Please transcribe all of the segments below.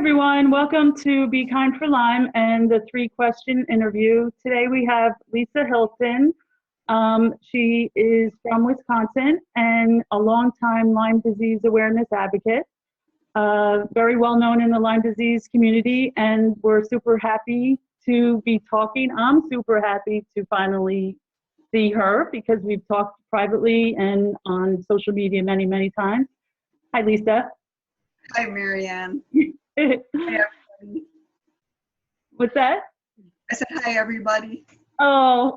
everyone. Welcome to Be Kind for Lyme and the 3-question interview. Today we have Lisa Hilton. She is from Wisconsin and a longtime Lyme Disease Awareness Advocate. Very well known in the Lyme disease community, and we're super happy to be talking. I'm super happy to finally see her because we've talked privately and on social media many, many times. Hi, Lisa. Hi, Marianne. Hi, everybody. What's that? I said hi, everybody. Oh,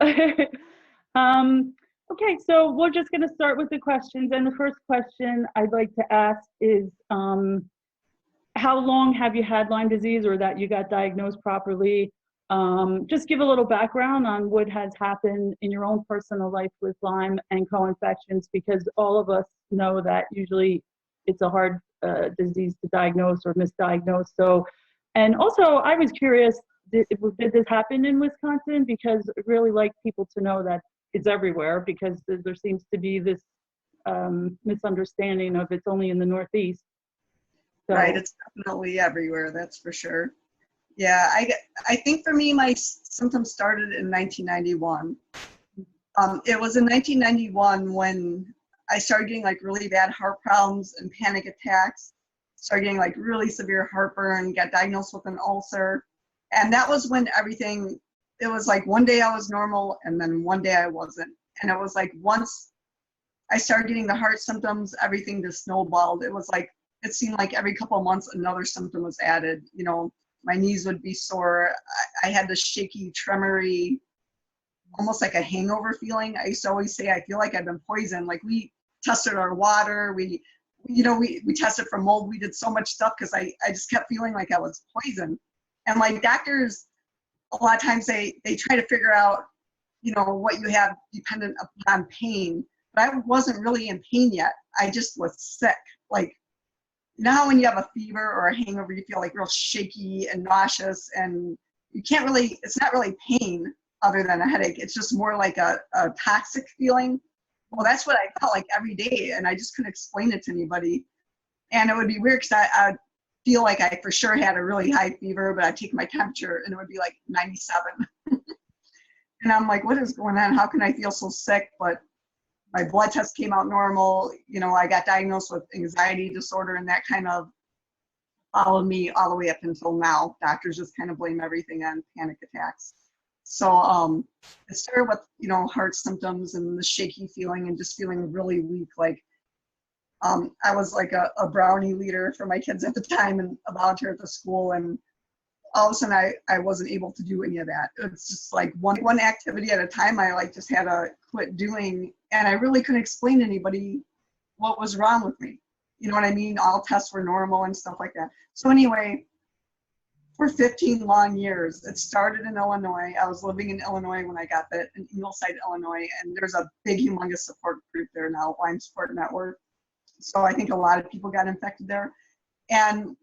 okay, so we're just going to start with the questions. And the first question I'd like to ask is, how long have you had Lyme disease, or that you got diagnosed properly? Just give a little background on what has happened in your own personal life with Lyme and co-infections, because all of us know that usually it's a hard disease to diagnose or misdiagnose. So, and also I was curious, did this happen in Wisconsin? Because I'd really like people to know that it's everywhere, because there seems to be this misunderstanding of it's only in the Northeast. So, right, it's definitely everywhere, that's for sure. Yeah, I think for me, my symptoms started in 1991. It was in 1991 when I started getting like really bad heart problems and panic attacks, started getting like really severe heartburn, got diagnosed with an ulcer. And that was when everything, it was like one day I was normal and then one day I wasn't. And it was like once I started getting the heart symptoms, everything just snowballed. It was like, it seemed like every couple of months another symptom was added. You know, my knees would be sore. I had this shaky, tremory, almost like a hangover feeling. I used to always say, I feel like I've been poisoned. Like we tested our water, we tested for mold. We did so much stuff because I just kept feeling like I was poisoned. And like doctors, a lot of times they try to figure out, you know, what you have dependent upon pain. But I wasn't really in pain yet. I just was sick. Like, now when you have a fever or a hangover, you feel like real shaky and nauseous, and you can't really, it's not really pain other than a headache. It's just more like a toxic feeling. Well, that's what I felt like every day, and I just couldn't explain it to anybody. And it would be weird because I'd feel like I for sure had a really high fever, but I'd take my temperature and it would be like 97. And I'm like, what is going on? How can I feel so sick? But my blood test came out normal. You know, I got diagnosed with anxiety disorder, and that kind of followed me all the way up until now. Doctors just kind of blame everything on panic attacks. So it started with, you know, heart symptoms and the shaky feeling and just feeling really weak. Like I was like a brownie leader for my kids at the time and a volunteer at the school, and all of a sudden I wasn't able to do any of that. It's just like one activity at a time I like just had to quit doing, and I really couldn't explain to anybody what was wrong with me. You know what I mean? All tests were normal and stuff like that. So anyway, for 15 long years, it started in Illinois. I was living in Illinois when I got that, in Ingleside, Illinois, and there's a big, humongous support group there now, Lyme Support Network. So I think a lot of people got infected there. And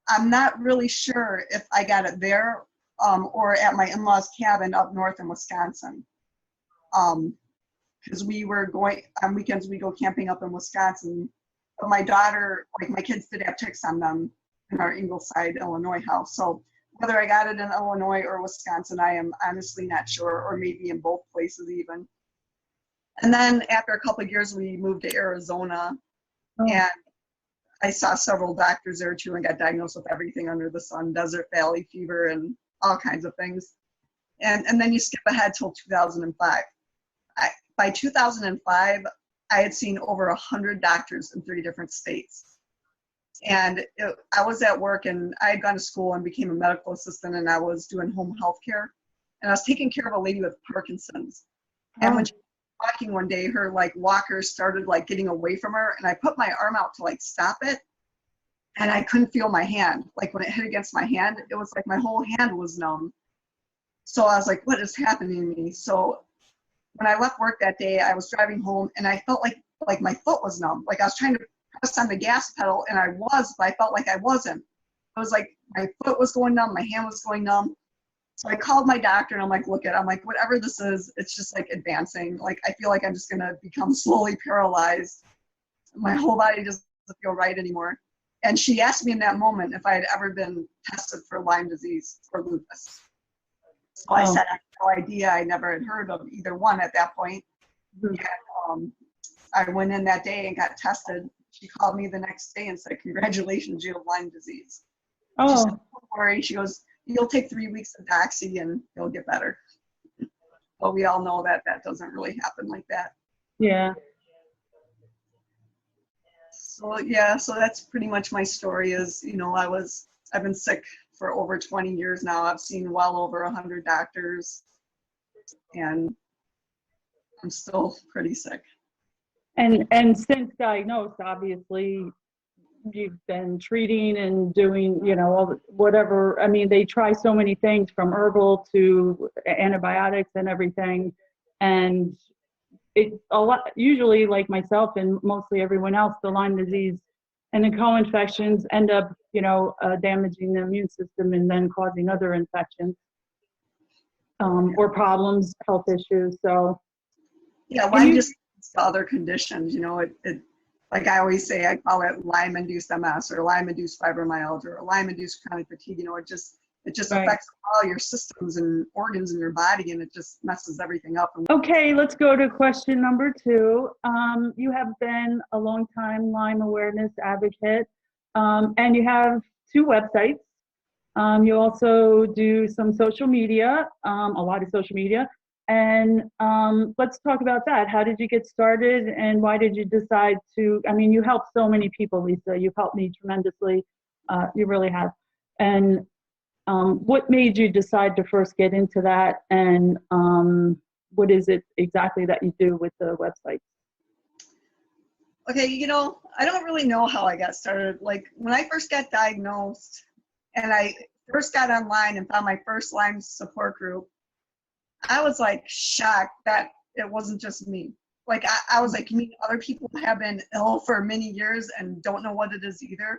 I'm not really sure if I got it there or at my in-laws' cabin up north in Wisconsin. Because we were going, on weekends we go camping up in Wisconsin. But my daughter, like my kids did have ticks on them in our Ingleside, Illinois house. So whether I got it in Illinois or Wisconsin, I am honestly not sure, or maybe in both places even. And then after a couple of years, we moved to Arizona. And I saw several doctors there too and got diagnosed with everything under the sun, desert valley fever and all kinds of things. And then you skip ahead till 2005. By 2005, I had seen over 100 doctors in 3 different states. And I was at work, and I had gone to school and became a medical assistant, and I was doing home health care. And I was taking care of a lady with Parkinson's. And when she walking one day, her like walker started like getting away from her, and I put my arm out to like stop it, and I couldn't feel my hand. Like when it hit against my hand, it was like my whole hand was numb. So I was like, what is happening to me? So when I left work that day, I was driving home, and I felt like my foot was numb. Like I was trying to press on the gas pedal, and I was, but I felt like I wasn't. I was like, my foot was going numb, my hand was going numb. So I called my doctor, and I'm like, I'm like, whatever this is, it's just like advancing. Like, I feel like I'm just going to become slowly paralyzed. My whole body just doesn't feel right anymore. And she asked me in that moment if I had ever been tested for Lyme disease or lupus. So I said, I had no idea. I never had heard of either one at that point. And I went in that day and got tested. She called me the next day and said, congratulations, you have Lyme disease. She said, don't worry. She goes, you'll take 3 weeks of doxy and you'll get better. But we all know that that doesn't really happen like that. Yeah. So yeah, so that's pretty much my story is, you know, I've been sick for over 20 years now. I've seen well over 100 doctors and I'm still pretty sick. And since diagnosed, obviously, you've been treating and doing, you know, all whatever. I mean, they try so many things from herbal to antibiotics and everything. And it's a lot, usually like myself and mostly everyone else, the Lyme disease and the co-infections end up, you know, damaging the immune system and then causing other infections or problems, health issues. So yeah, Lyme just leads to other conditions, you know, it like I always say, I call it Lyme-induced MS or Lyme-induced fibromyalgia or Lyme-induced chronic fatigue. You know, it just affects all your systems and organs in your body, and it just messes everything up. Okay, let's go to question number 2. You have been a long time Lyme Awareness advocate, and you have 2 websites. You also do some social media, a lot of social media. And let's talk about that. How did you get started and why did you decide to, I mean, you helped so many people, Lisa. You've helped me tremendously. You really have. And what made you decide to first get into that? And what is it exactly that you do with the website? Okay, you know, I don't really know how I got started. Like when I first got diagnosed and I first got online and found my first Lyme support group, I was like shocked that it wasn't just me. Like I was like, you mean other people have been ill for many years and don't know what it is either?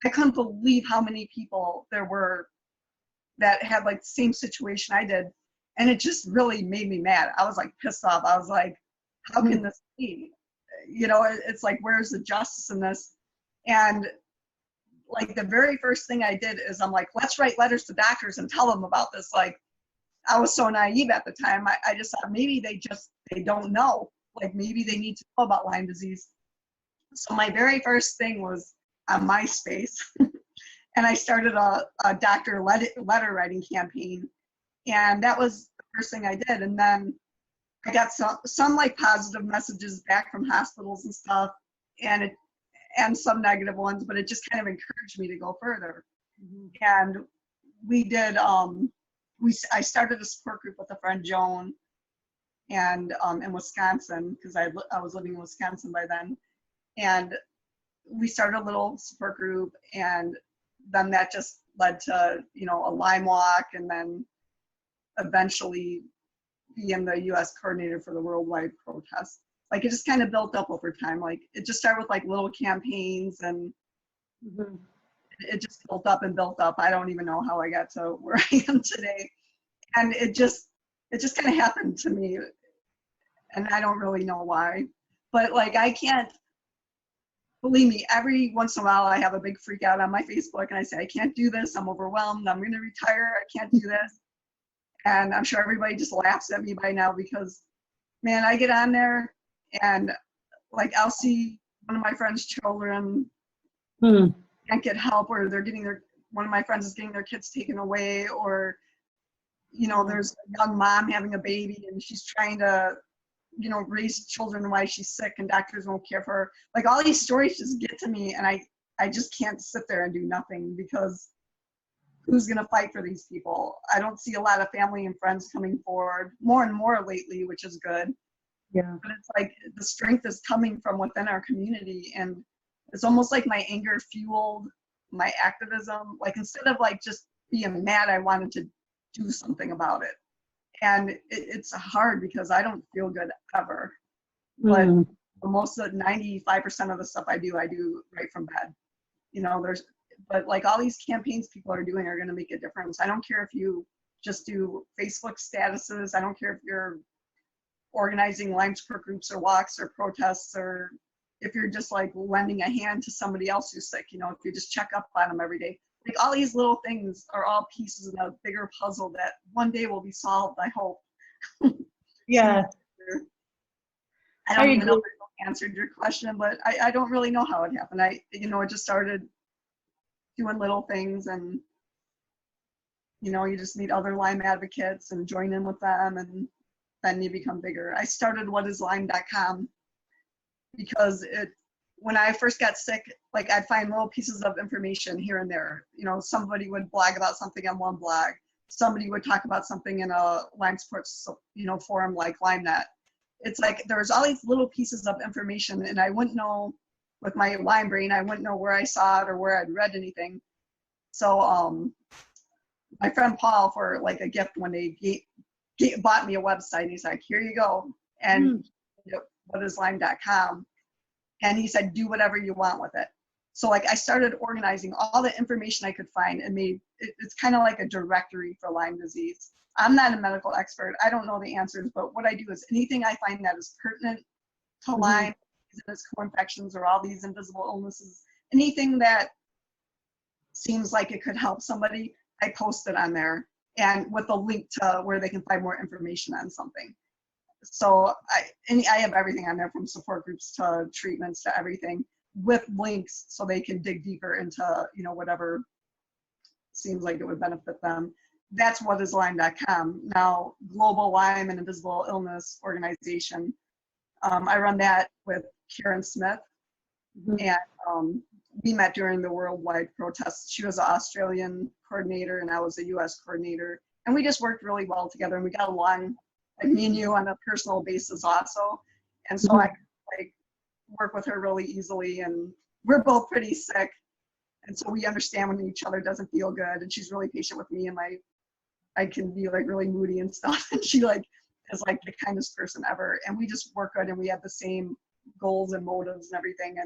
I couldn't believe how many people there were that had like the same situation I did. And it just really made me mad. I was like pissed off. I was like, how can this be? You know, it's like, where's the justice in this? And like the very first thing I did is I'm like, let's write letters to doctors and tell them about this. Like, I was so naive at the time. I just thought maybe they don't know. Like maybe they need to know about Lyme disease. So my very first thing was on MySpace. And I started a doctor letter writing campaign. And that was the first thing I did. And then I got some like positive messages back from hospitals and stuff, and some negative ones, but it just kind of encouraged me to go further. And we did, I started a support group with a friend, Joan, and in Wisconsin, because I was living in Wisconsin by then. And we started a little support group, and then that just led to, you know, a Lyme walk, and then eventually being the U.S. coordinator for the Worldwide protest. Like it just kind of built up over time. Like it just started with like little campaigns, and it just built up and built up. I don't even know how I got to where I am today. And it just kind of happened to me. And I don't really know why. But like I can't, believe me, every once in a while I have a big freak out on my Facebook and I say, I can't do this. I'm overwhelmed. I'm going to retire. I can't do this. And I'm sure everybody just laughs at me by now because, man, I get on there and like I'll see one of my friend's children can't get help, or they're getting one of my friends is getting their kids taken away, or, you know, there's a young mom having a baby and she's trying to, you know, raise children while she's sick and doctors won't care for her. Like all these stories just get to me, and I just can't sit there and do nothing because who's going to fight for these people? I don't see a lot of family and friends coming forward, more and more lately, which is good. Yeah. But it's like the strength is coming from within our community, and it's almost like my anger fueled my activism. Like instead of like just being mad, I wanted to do something about it. And it's hard because I don't feel good ever. But most of 95% of the stuff I do right from bed. You know, but like all these campaigns people are doing are going to make a difference. I don't care if you just do Facebook statuses. I don't care if you're organizing Lyme support groups or walks or protests, or if you're just like lending a hand to somebody else who's sick, you know, if you just check up on them every day. Like all these little things are all pieces of a bigger puzzle that one day will be solved, I hope. Yeah. I don't even know if I answered your question, but I don't really know how it happened. I just started doing little things, and, you know, you just meet other Lyme advocates and join in with them, and then you become bigger. I started whatislyme.com because when I first got sick, like I'd find little pieces of information here and there. You know, somebody would blog about something on one blog. Somebody would talk about something in a Lyme sports, you know, forum like LymeNet. It's like there's all these little pieces of information, and I wouldn't know, with my Lyme brain, I wouldn't know where I saw it or where I'd read anything. So my friend Paul, for like a gift, when they bought me a website, he's like, here you go, and whatislyme.com. And he said, do whatever you want with it. So like I started organizing all the information I could find and it's kind of like a directory for Lyme disease. I'm not a medical expert. I don't know the answers, but what I do is anything I find that is pertinent to Lyme, its co-infections or all these invisible illnesses, anything that seems like it could help somebody, I post it on there, and with a link to where they can find more information on something. So I have everything on there, from support groups to treatments to everything, with links so they can dig deeper into, you know, whatever seems like it would benefit them. That's whatislyme.com. Now, Global Lyme and Invisible Illness Organization, I run that with Karen Smith, and we met during the worldwide protests. She was an Australian coordinator and I was a US coordinator, and we just worked really well together, and we got along, like me and you, on a personal basis also. And so I like work with her really easily, and we're both pretty sick, and so we understand when each other doesn't feel good, and she's really patient with me, and I can be like really moody and stuff, and she like is like the kindest person ever, and we just work good, and we have the same goals and motives and everything.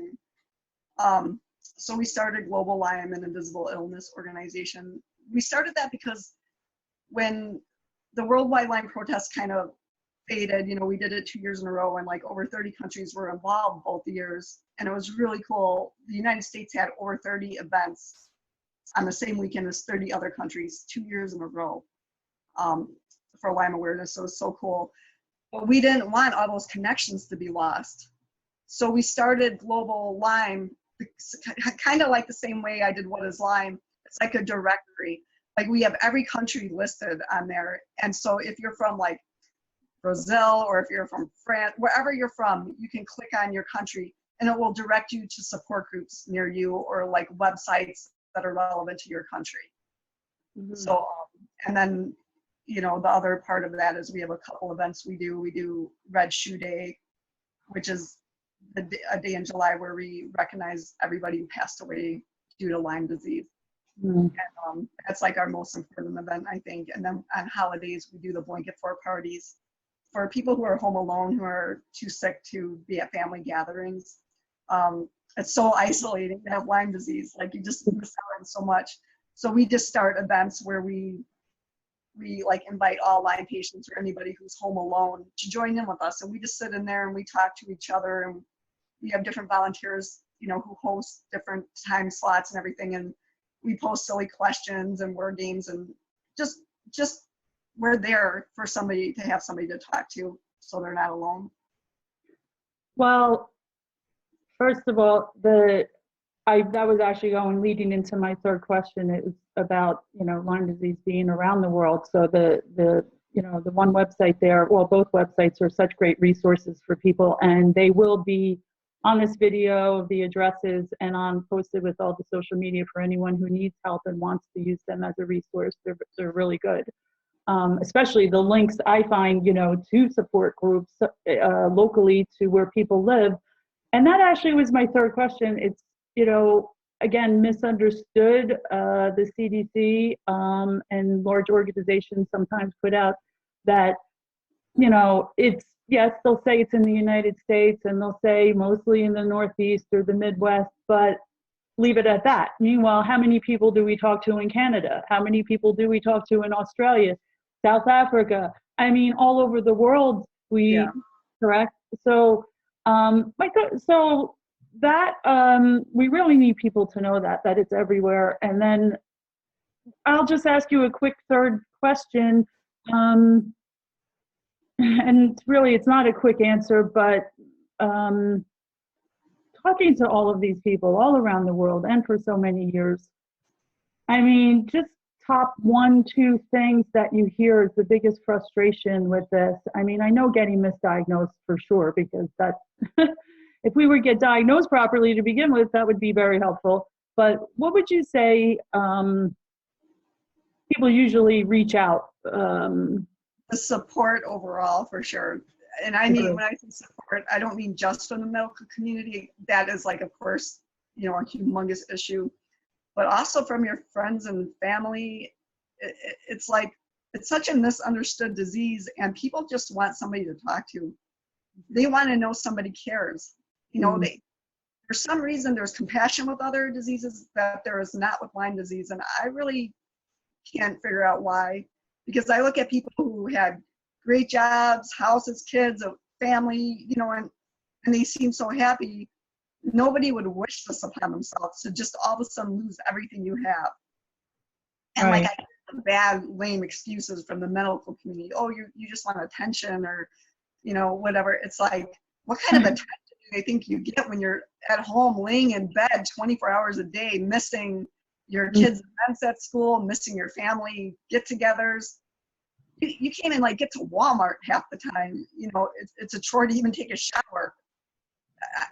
And so we started Global Lyme and Invisible Illness Organization. We started that because when the Worldwide Lyme protests kind of faded, you know, we did it 2 years in a row, and like over 30 countries were involved both years, and it was really cool. The United States had over 30 events on the same weekend as 30 other countries 2 years in a row for Lyme Awareness. So it was so cool. But we didn't want all those connections to be lost. So we started Global Lyme, kind of like the same way I did What is Lyme. It's like a directory. Like we have every country listed on there. And so if you're from like Brazil, or if you're from France, wherever you're from, you can click on your country and it will direct you to support groups near you, or like websites that are relevant to your country. So, and then, you know, the other part of that is we have a couple events we do. We do Red Shoe Day, which is a day in July where we recognize everybody who passed away due to Lyme disease. And that's like our most important event, I think. And then on holidays, we do the blanket fort parties for people who are home alone, who are too sick to be at family gatherings. It's so isolating to have Lyme disease. Like you just miss out on so much. So we just start events where we like invite all Lyme patients or anybody who's home alone to join in with us. And we just sit in there and we talk to each other, and we have different volunteers, you know, who host different time slots and everything. And we post silly questions and word games, and just we're there for somebody to have somebody to talk to, so they're not alone. Well, first of all, that was actually leading into my third question. It was about, you know, Lyme disease being around the world. So the you know, the one website there, well, both websites are such great resources for people, and they will be on this video, the addresses, and posted with all the social media for anyone who needs help and wants to use them as a resource. They're really good. Especially the links I find, you know, to support groups locally to where people live. And that actually was my third question. It's, you know, again, misunderstood. The CDC and large organizations sometimes put out that, you know, it's, yes, they'll say it's in the United States, and they'll say mostly in the Northeast or the Midwest, but leave it at that. Meanwhile, how many people do we talk to in Canada? How many people do we talk to in Australia, South Africa? I mean, all over the world, correct? So, so that we really need people to know that it's everywhere. And then I'll just ask you a quick third question. And really, it's not a quick answer, but talking to all of these people all around the world and for so many years, I mean, just top 1, 2 things that you hear is the biggest frustration with this. I mean, I know getting misdiagnosed for sure, because that's, if we would get diagnosed properly to begin with, that would be very helpful. But what would you say people usually reach out? The support overall, for sure. And I mean, when I say support, I don't mean just from the medical community. That is, like, of course, you know, a humongous issue, but also from your friends and family. It's like, it's such a misunderstood disease, and people just want somebody to talk to. They want to know somebody cares. You know, they, for some reason, there's compassion with other diseases that there is not with Lyme disease, and I really can't figure out why. Because I look at people who had great jobs, houses, kids, a family, you know, and they seem so happy. Nobody would wish this upon themselves, to just all of a sudden lose everything you have. And Right. like, I get bad, lame excuses from the medical community. Oh, you just want attention, or, you know, whatever. It's like, what kind of attention do they think you get when you're at home laying in bed 24 hours a day, missing your kids' events at school, missing your family get-togethers? You can't even, like, get to Walmart half the time. You know, it's a chore to even take a shower.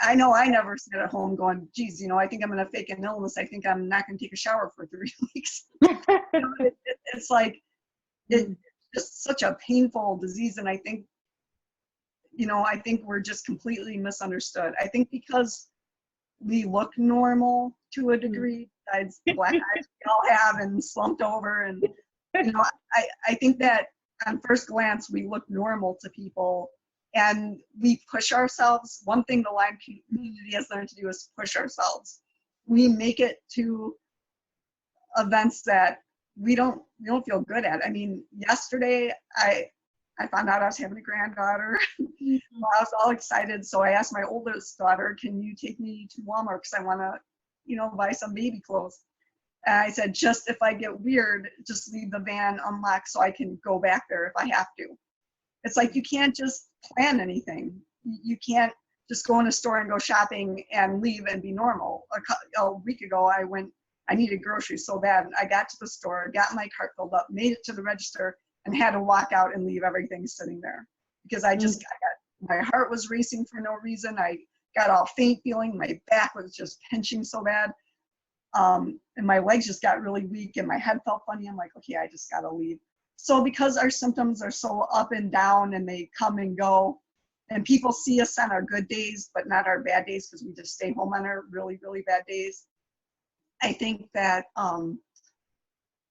I know I never sit at home going, geez, you know, I think I'm going to fake an illness. I think I'm not going to take a shower for 3 weeks. You know, it's like, it's just such a painful disease. And I think, you know, I think we're just completely misunderstood. I think because we look normal to a degree, besides the black eyes we all have and slumped over, and, you know, I think that on first glance we look normal to people, and we push ourselves. One thing the Lyme community has learned to do is push ourselves. We make it to events that we don't feel good at. I mean, yesterday I found out I was having a granddaughter. Well, I was all excited, so I asked my oldest daughter, "Can you take me to Walmart, because I want to, you know, buy some baby clothes?" And I said, "Just if I get weird, just leave the van unlocked so I can go back there if I have to." It's like, you can't just plan anything. You can't just go in a store and go shopping and leave and be normal. A week ago, I needed groceries so bad. I got to the store, got my cart filled up, made it to the register, and had to walk out and leave everything sitting there, because my heart was racing for no reason. I got all faint feeling. My back was just pinching so bad. And my legs just got really weak, and my head felt funny. I'm like, okay, I just gotta leave. So because our symptoms are so up and down, and they come and go, and people see us on our good days, but not our bad days, because we just stay home on our really, really bad days, I think that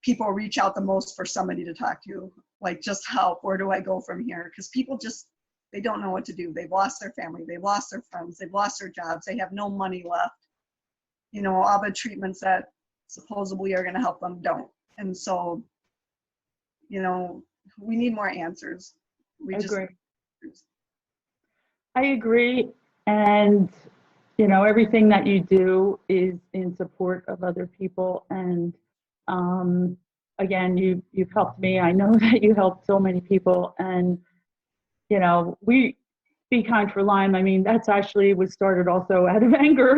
people reach out the most for somebody to talk to, like, just help. Where do I go from here? Because people just, they don't know what to do. They've lost their family. They've lost their friends. They've lost their jobs. They have no money left. You know, all the treatments that supposedly are going to help them don't. And so, you know, we need more answers. I agree. And, you know, everything that you do is in support of other people. And again, you've helped me. I know that you helped so many people. And, you know, we Be Kind for Lyme, I mean, that's actually was started also out of anger,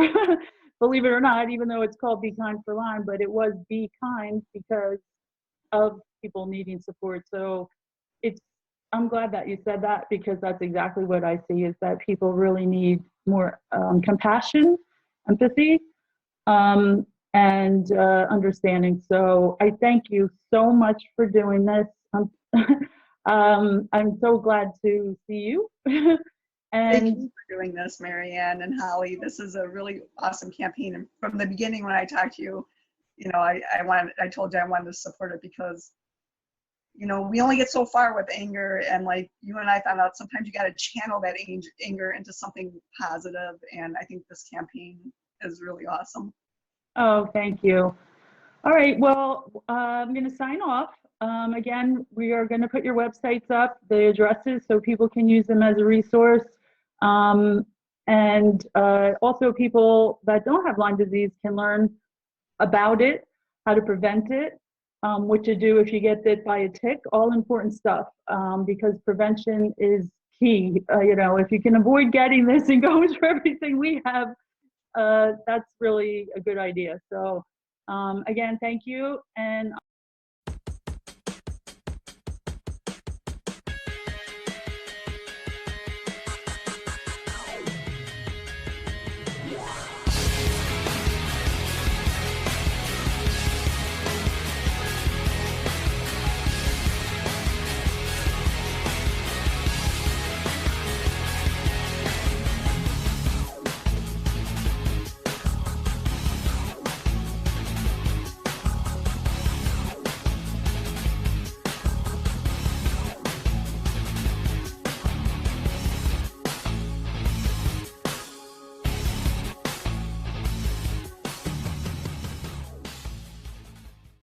believe it or not, even though it's called Be Kind for Lyme, but it was Be Kind because of people needing support. So I'm glad that you said that, because that's exactly what I see, is that people really need more compassion, empathy, and understanding. So I thank you so much for doing this. I'm so glad to see you. Thank And you for doing this, Marianne and Holly. This is a really awesome campaign. And from the beginning, when I talked to you, you know, I told you I wanted to support it, because, you know, we only get so far with anger, and like you and I found out, sometimes you got to channel that anger into something positive. And I think this campaign is really awesome. oh, thank you. All right, well, I'm going to sign off. Again, we are going to put your websites up, the addresses, so people can use them as a resource. And also people that don't have Lyme disease can learn about it, how to prevent it, what to do if you get bit by a tick, all important stuff, because prevention is key. You know, if you can avoid getting this and go through everything we have, that's really a good idea. So again, thank you. And